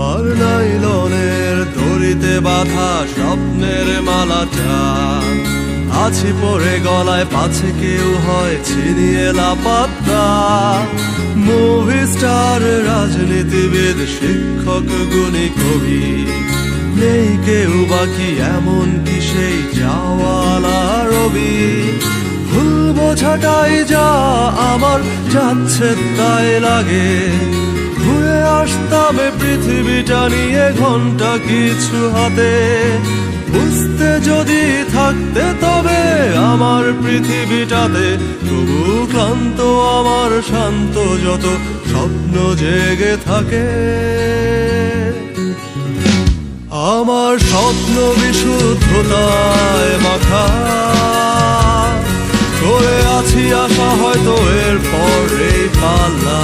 আমার নাইলনের দড়িতে বাঁধা স্বপ্নের মালাটা আছি পরে গলায়, পাছে কেউ হয় ছিনিয়ে লাপাত্তা। মুভি স্টার, রাজনীতিবিদ, শিক্ষক, গুণী, কবি, নেই কেউ বাকি এমন কি সেই যাওয়ালা রবি। ভুল বোঝাটাই যা আমার যাচ্ছে তাই লাগে, ঘুরে আসতাম পৃথিবীটা নিয়ে ঘন্টা কিছু হাতে। বুঝতে যদি থাকতে তবে আমার পৃথিবীটাতে, তবু ক্লান্ত আমার শান্ত যত স্বপ্ন জেগে থাকে। আমার স্বপ্ন বিশুদ্ধতায় মাখা, করে আছি আশা হয়তো এর পরে পাল্লা।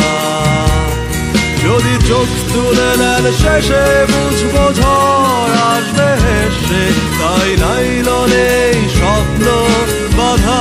যদি চোখ তুলে নেন শেষে বুঝবো ঝড় আসবে হেসে, তাই নাইলনে স্বপ্ন বাঁধা।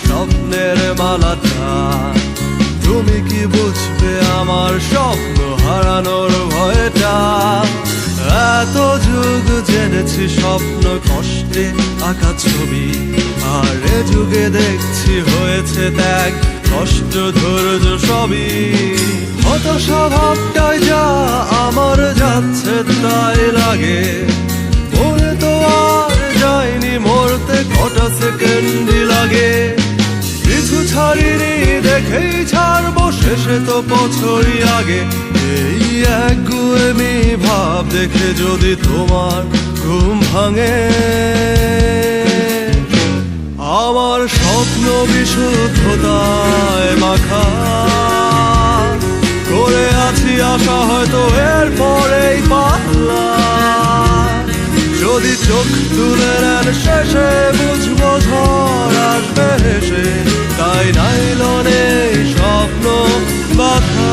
স্বপ্নের মালাটা, তুমি কি বুঝবে আমার স্বপ্ন হারানোর ভয়টা? এত যুগ জেনেছি স্বপ্ন কষ্টে আঁকা ছবি, আর এ যুগে দেখছি হয়েছে ত্যাগ, কষ্ট, ধৈর্য সবই। হতাশা ভাবটাই যা আমার যাচ্ছে তাই লাগে, মরে তো আর যায়নি, মরতে কটা সেকেন্ডই লাগে। কিছু ছাড়িনি দেখেই ছাড়বো, শেষে তো বছরই আগে। এই একগুয়েমি ভাব দেখে যদি তোমার ঘুম ভাঙে, আমার স্বপ্ন বিশুদ্ধতায় মাখা, করে আছি আশা হয়তো এর পরেই পাল্লা। যদি চোখ তুলে নেন শেষে বুঝবো ঝড় আসবে হেসে, তাই নাইলনে স্বপ্ন বাঁধা।